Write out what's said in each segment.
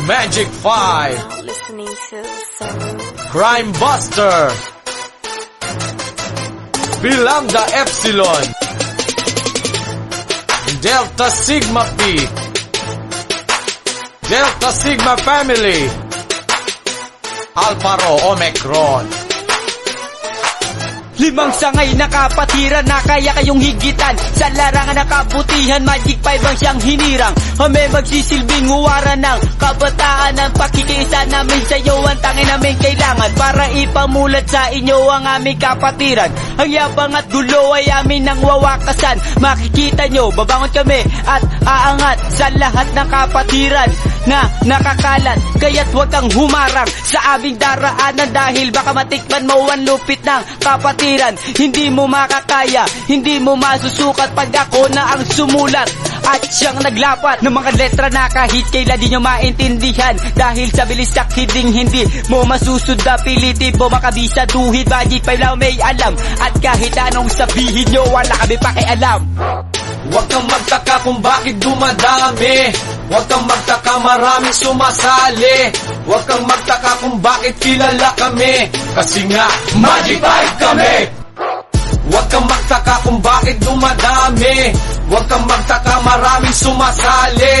Magic 5, listening to Crime Buster, Bilangga Epsilon, Delta Sigma P, Delta Sigma Family, Alpha Rho Omicron. 5 sangay na kapatiran na kaya kayong higitan. Sa larangan ng kabutihan, Magic 5 ang siyang hinirang. Kami magsisilbing huwaran ng kabataan. Ang pakikiisa namin sa iyo ang tanging namin kailangan para ipamulat sa inyo ang aming kapatiran. Ang yabang at gulo ay amin nang wawakasan. Makikita nyo, babangon kami at aangat sa lahat ng kapatiran na nakakalat. Kaya't huwag kang humarang sa aming daraanan dahil baka matikman mo ang lupit ng kapatiran. Hindi mo makakaya, hindi mo masusukat pag ako na ang sumulat at siyang naglapat ng mga letra na kahit kailan di nyo maintindihan. Dahil sa bilis sa kidding hindi mo masusunda, pilitin mo makabisa duhid. Magic 5 lang may alam at kahit anong sabihin nyo wala kami pakialam. Huwag kang magtaka kung bakit dumadami, huwag kang magtaka maraming sumasali, huwag kang magtaka kung bakit kilala kami, kasi nga Magic 5 kami. Huwag kang magtaka kung bakit dumadami, huwag kang magtaka maraming sumasali,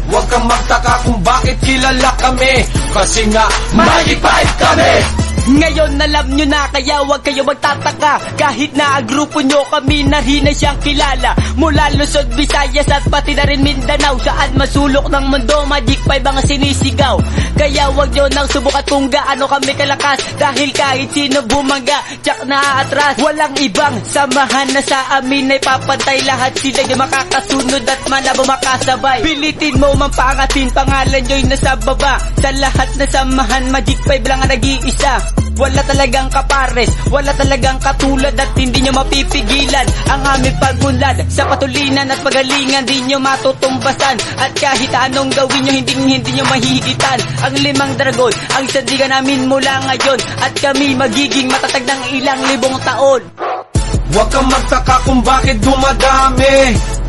huwag kang magtaka kung bakit kilala kami, kasi nga Magic 5 kami. Ngayon alam nyo na kaya huwag kayo magtataka. Kahit na ang grupo nyo kami na rin ay siyang kilala. Mula Luzon, Visayas at pati na rin Mindanao, saan masulok ng mundo Magic 5 ang sinisigaw. Kaya huwag nyo nang subukan kung gaano kami kalakas, dahil kahit sino bumangga tsak na atras. Walang ibang samahan na sa amin ay papantay. Lahat sila yung makakasunod at malabo makasabay. Pilitin mo man paangatin, pangalan nyo'y nasa baba. Sa lahat na samahan Magic 5 lang ang nag-iisa. Wala talagang kapares, wala talagang katulad at hindi nyo mapipigilan ang aming pagunlad. Sa patulinan at pagalingan di nyo matutumbasan, at kahit anong gawin nyo hindi nyo mahihigitan. Ang 5 dragon ang sandigan namin mula ngayon, at kami magiging matatag ng ilang libong taon. Huwag kang magtaka kung bakit dumadami,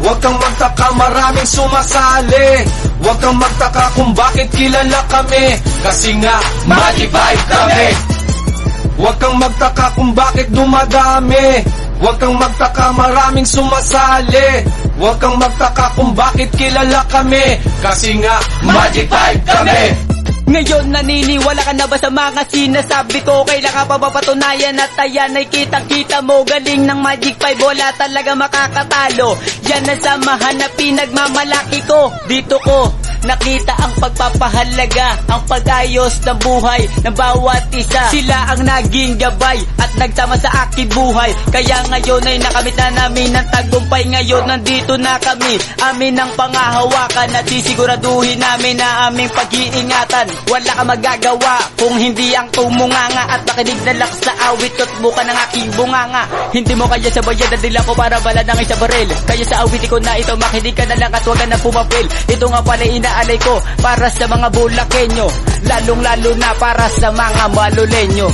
huwag kang magtaka maraming sumasali, huwag kang magtaka kung bakit kilala kami, kasi nga Magic 5 kami. Huwag kang magtaka kung bakit dumadami, huwag kang magtaka maraming sumasali, huwag kang magtaka kung bakit kilala kami, kasi nga Magic 5 kami. Ngayon naniniwala ka na ba sa mga sinasabi ko? Kailan ka pa ba patunayan at ayan ay kitang-kita mo? Galing ng Magic 5, wala talaga makakatalo. Yan ang samahan na pinagmamalaki ko. Dito ko nakita ang pagpapahalaga, ang pag-ayos ng buhay ng bawat isa. Sila ang naging gabay at nagsama sa aking buhay. Kaya ngayon ay nakamit na namin ng tagumpay. Ngayon nandito na kami, amin ang pangahawakan, at sisiguraduhin namin na aming pag-iingatan. Wala ka magagawa kung hindi ang tumunganga at makinig na lang sa awit at buka ng aking bunganga. Hindi mo kaya sabayan na dila ko para bala ng isa baril. Kaya sa awit ko na ito makinig ka na lang at huwag ka na pumapil. Ito nga pala inaalay ko para sa mga Bulakenyo, lalong lalo na para sa mga Malulenyo.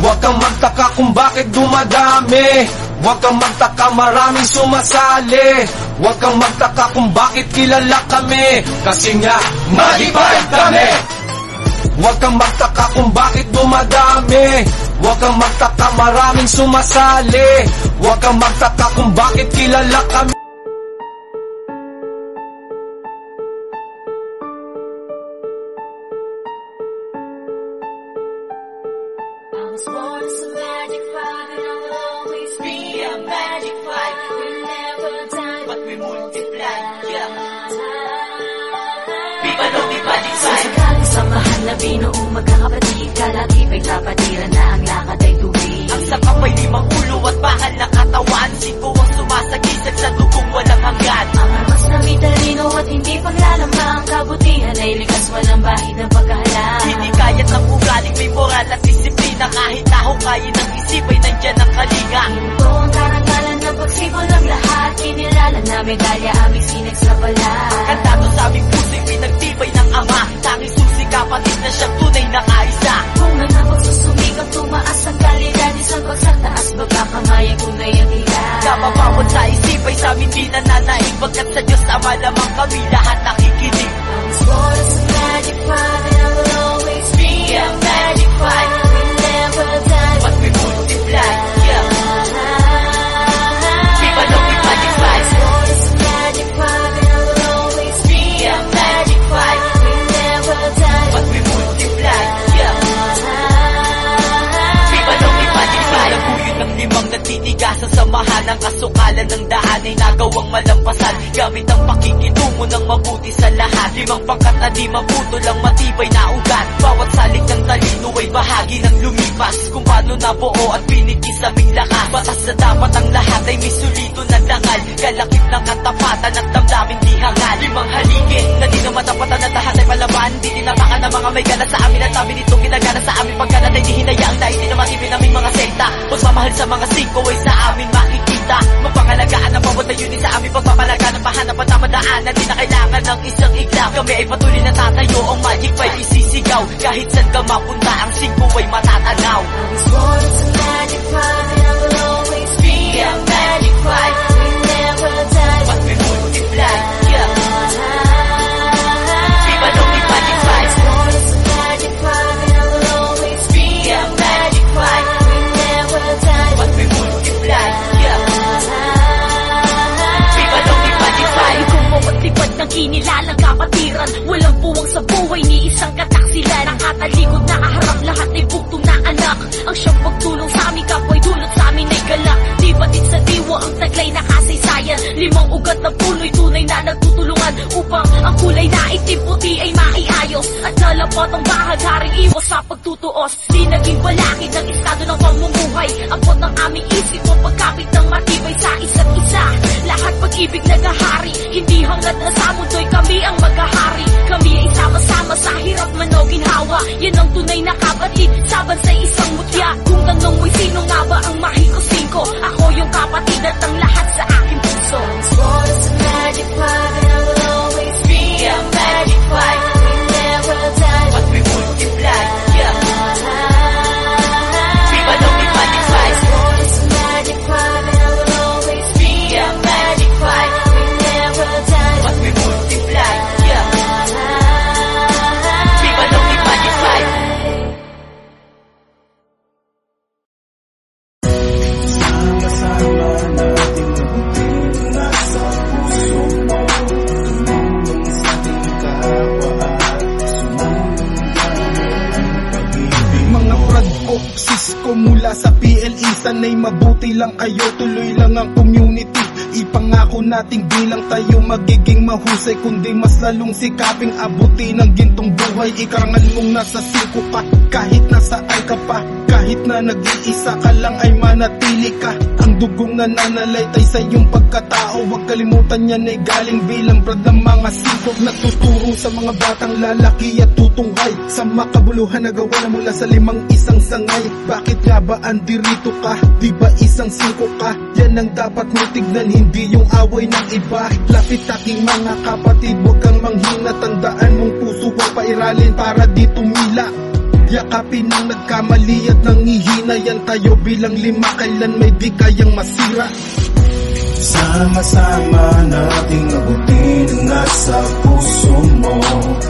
Huwag kang magtaka kung bakit dumadami, huwag kang magtaka maraming sumasali, huwag kang magtaka kung bakit kilala kami, kasi nga Magic 5 kami. Huwag kang magtaka kung bakit dumadami, huwag kang magtaka maraming sumasali, huwag kang magtaka kung bakit kilala kami. I was born as a Magic 5 and I will always be a Magic 5. We'll never die, but we multiply. Yeah. Viva no, viva Magic 5. Sakaling samahan na binuong magkakapatid, kalagi may kapatiran na ang lakad ay tuwid. Ang sakap ay 5 ulo at bahal na katawan, 5 ang sumasagisag sa dugong walang hanggan. Ang armas na may talino at hindi paglalamang, kabutihan ay likas, walang bahid ng pagkahalang. Hindi kaya't ng ugaling may moral at disiplina, kahit taho kaya ng isip ay nandyan ang kalinga. Ito ang karangalan ng pagsipol ng lahat, kinilala na medalya aming sinag sa balat. Kantado sa aming puso'y pinagtibay ng Ama, tanging susi kapatid na siyang tunay na kaisa. Kung may napagsusumikap, tumaas ang kalidad, isang bagsak taas, baba kamay ang tunay ang ilan. Kapapawad sa isip ay sa amin di nananaig, pagkat sa Diyos ama lamang kami lahat nakikinig. I was born as a Magic 5. pagmamahal ang kasukalan ng daan ay nagawang malampasan gamit ang pakikitungo ng mabuti sa lahat. Limang pangkat na di maputol ang matibay na ugat. Bawat salik ng talino ay bahagi ng lumipas kung paano nabuo at pinikis aming lakas. Batas na dapat ang lahat ay misulito na dangal, kalakip ng katapatan at damdamin di hangal. Limang haligi na di na matapatan at lahat ay palaban. Di tinapakan ng mga may ganas sa amin at amin itong ginagana sa aming pagkalat ay di hinayaang na itinamatibin aming mga sekta. Pagmamahal sa mga singko ay sa amin makikita. Mapangalagaan ang bawat ayunin sa aming pagpapalagaan ng pahanapan na madaanan. Di na kailangan ng isang iglap. Kami ay patuloy na tatayo, ang Magic 5 isisigaw. Kahit saan ka mapunta, ang singko ay matatanaw. This world is a magic 5 and I will always be a magic 5. We never die, But we multiply, yeah. Viva Lonely Magic 5. this world is a magic 5 and I will always be a magic 5. We never die, But we multiply, yeah. Viva Lonely Magic 5. Kung mawatipad ng kinilalang kapatiran, walang puwang sa buhay ni isang kataksilan. Nakatalikod na kaharap, lahat ay bugtong na anak. Ang siyang pagtulong sa aming kapwa'y dulot sa amin ay galak. Di batid sa diwa ang taglay na kasaysayan. Limang ugat na puloy tunay na nagtutulungan upang ang kulay na itim puti ay maiayos. At nalapot ang bahagaring iwas sa pagtutuos. Di naging balakid ng estado ng pamumuhay. Abot ng aming isip o pagkapit ng matibay sa isa't isa. Lahat pag-ibig nagahari, hindi hangad na sa mundo'y kami ang maghahari. Kami ay sama-sama sa hirap man o ginhawa. Yan ang tunay na kapatid, saban sa isang mutya. Kung tanong mo'y sino nga ba ang mahikosing ko, ako yung kapatid at ang lahat sa aking puso. this world is a magic 5 and I will always be a magic 5. We never die, But we multiply, yeah. Viva Lonely Magic 5. this world is a magic 5 and I will always be a magic 5. We never die, But we multiply, yeah. Viva Lonely Magic 5. Mga Brad Cook, Cisco mula sa PLE, sanay mabuti lang kayo, tuloy lang ang community. Ipangako nating bilang tayo magiging mahusay, kundi mas lalong sikaping abuti ng gintong buhay. Ikarangal mong nasa 5 ka, kahit nasaan ka pa, kahit na nag-iisa ka lang ay manatili ka. Ang dugong nananalaytay sa iyong pagkatao, huwag kalimutan yan ay galing bilang brad ng mga singko. Nagtuturo sa mga batang lalaki at tutunghay sa makabuluhan na gawa na mula sa 5 isang sangay. Bakit nga ba andirito ka? Di ba isang 5 ka? Yan ang dapat mo tignan, hindi yung away ng iba. Lapit aking mga kapatid, huwag kang manghina. Tandaan mong puso ang pairalin para di tumila. Yakapin ang nagkamali at nangihina. Yan tayo bilang 5, kailan may di kayang masira. Sama-sama nating abutin ang nasa puso mo.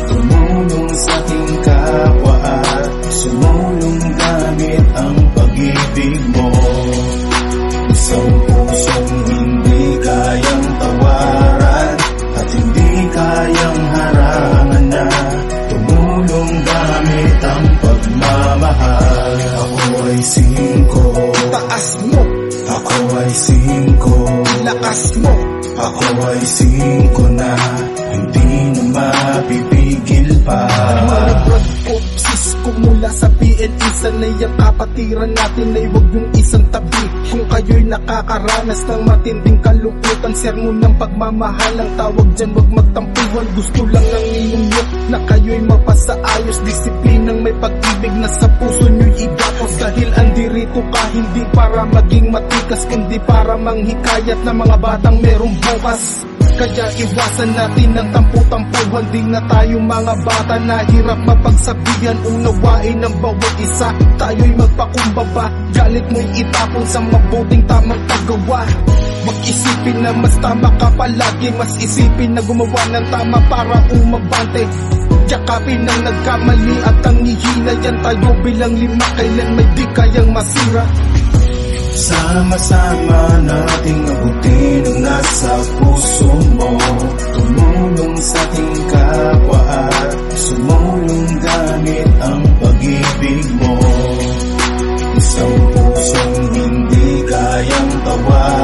Tumulong sa ating kapwa at sumulong gamit ang pag-ibig mo. Isang pusong hindi kayang tawaran at hindi kayang harangan na. Tumulong gamit ang pagmamahal. Ako ay 5. Taas mo, Ako ay 5. lakas mo. Ako ay 5 na, hindi na mapipigil pa. Mga Brad Cook, Cisco mula sa PLE, sanay ang kapatiran natin ay huwag yung isang tabi. Kung kayo'y nakakaranas ng matinding kalungkutan, sermon ng pagmamahal ang tawag dyan, huwag magtampuhan. Gusto lang ng inyong na kayo'y mapasaayos, disiplinang may pag-ibig na sa puso nyo'y igapos. Dahil andirito ka hindi para maging matikas, kundi para manghikayat na mga batang merong bukas. Kaya iwasan natin ang tampu-tampuhan. Di na tayo mga bata na hirap mapagsabihan. Unawain ang bawat isa, tayo'y magpakumbaba. Galit mo'y itapon sa mabuting tamang paggawa. Mag-isipin na mas tama ka palagi, mas isipin na gumawa ng tama para umabante. Yakapin ang nagkamali at ang hihina. Yan tayo bilang 5, kailan may di kayang masira. Sama-sama nating abutin ang nasa puso mo. Tumulong sa ating kapwa at sumulong gamit ang pag-ibig mo. Isang pusong hindi kayang tawaran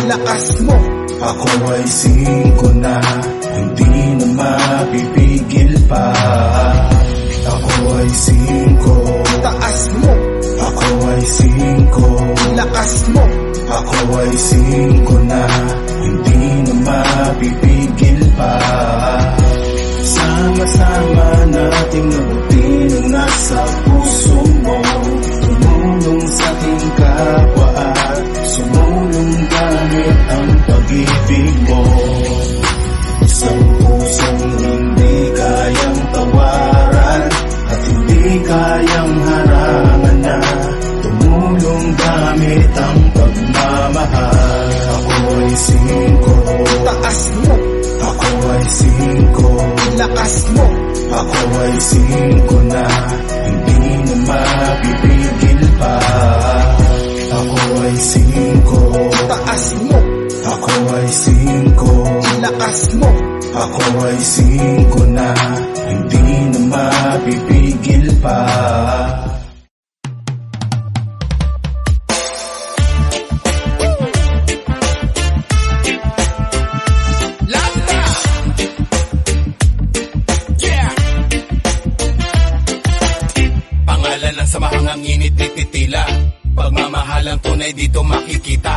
lakas mo. Ako ay 5 na, hindi na mapipigil pa. Ako ay 5, taas mo. ako ay 5, Lakas mo. ako ay 5 na, hindi na mapipigil pa. Sama-sama nating abutin ang nasa puso mo. Tumulong sa ating kapwa at sumulong gamit ang pag-ibig mo. Isang pusong hindi kayang tawaran at hindi kayang harangan na tumulong gamit ang pagmamahal. Ako ay 5, Taas mo. ako ay 5, Lakas mo. ako ay 5 na, hindi na mapipigil pa. Ako ay 5, Taas mo. ako ay 5, Lakas mo. ako ay 5 na, hindi na mapipigil pa. Pangalan ng samahang ang init ni titila. Pagmamahalang tunay dito makikita.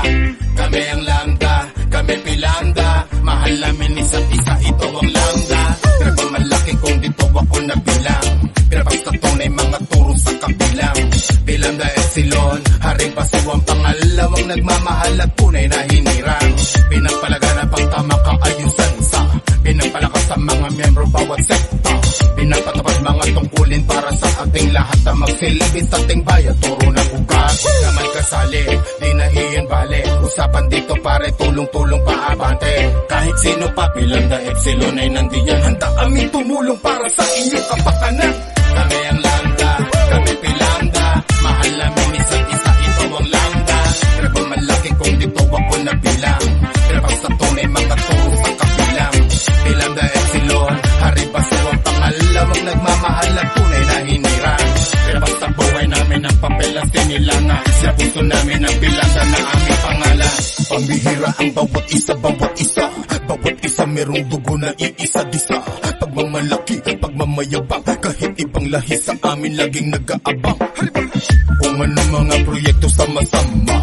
Kami ang lambda, kami pilanda. Mahal namin isa't isa, ito ang lambda. Pero pa malaki kung dito ako nabilang. Pero basta tunay mga turo sa kabilang. Pilanda Epsilon, haring pasiwang pangalawang nagmamahal at tunay na hinirang. Pinampalaganap ang tama kaayusan sa pinampalakas sa mga miyembro bawat sekta. Pinapatapat mga tungkulin para sa ating lahat na magsilbi sa ating bayan. Turo ng ugat, naman kasali, di na iyan bale. Usapan dito pare, tulong-tulong paabante. Kahit sino pa, Pilanda Epsilon ay nandiyan. Handa kami tumulong para sa inyong kapakanan. Kami ang lambda, kami pilanda. Mahal namin isa't isa, ito ang lambda. Pero ba malaki kung dito ako nabilang. Pero basta tunay mga turo sa kabilang. Pilanda Epsilon, hari basuang pangalawang nagmamahal at tunay na hinirang. Pero basta buhay namin ang papel at sinilanga. Sa puso namin ang pilanda na aming pangalan. Pambihira ang bawat isa, bawat isa. Bawat isa merong dugo na iisa-disa. Pagmamalaki, pagmamayabang, kahit ibang lahi sa amin laging nag-aabang. Kung ano mga proyekto sama-sama.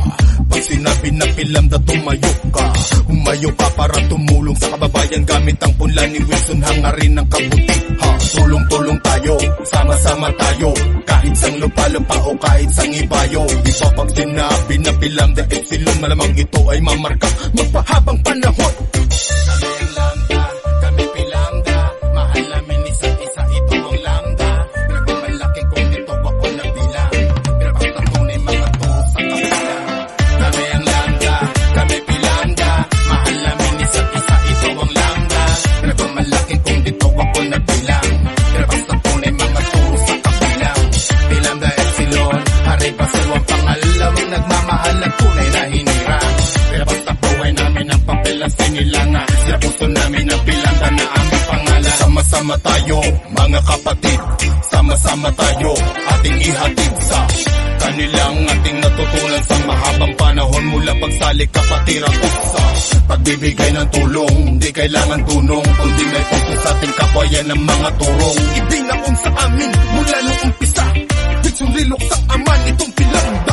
Pag sinabi na Pilanda, tumayo ka. Humayo ka para tumulong sa kababayan gamit ang punla ni Wilson, hangarin ng kabutihan. Tulong-tulong tayo, sama-sama tayo. Kahit sang lupa-lupa o kahit sang ibayo. Di pa pag sinabi na Pilanda Epsilon, malamang ito ay mamarka magpahabang panahon. Kami ang lambda, kami Pilanda. Mahal namin isa't isa, ito ang lambda. Pero kung malaki kung dito ako nabilang. Pero basta tunay mga turo sa kabilang. Kami ang lambda, kami Pilanda. Mahal namin isa't isa, ito ang lambda. Pero kung malaki kung dito ako nabilang. Pero basta tunay mga turo sa kabilang. Pilanda Epsilon, hari basuang pangalawang nagmamahal at tunay na hinirang. Pero basta buhay namin ang papel at sinilanga. Sa puso namin ang Pilanda na aming pangalan. Sama-sama tayo, mga kapatid. Sama-sama tayo, ating ihatid sa kanilang ating natutunan sa mahabang panahon mula pagsalik kapatirang uksa. Pagbibigay ng tulong, di kailangan tunong, kundi may puso sa ating kabayan ng mga turong. Ibinaon sa amin mula nung umpisa. Bitsong rilok sa aman itong Pilanda.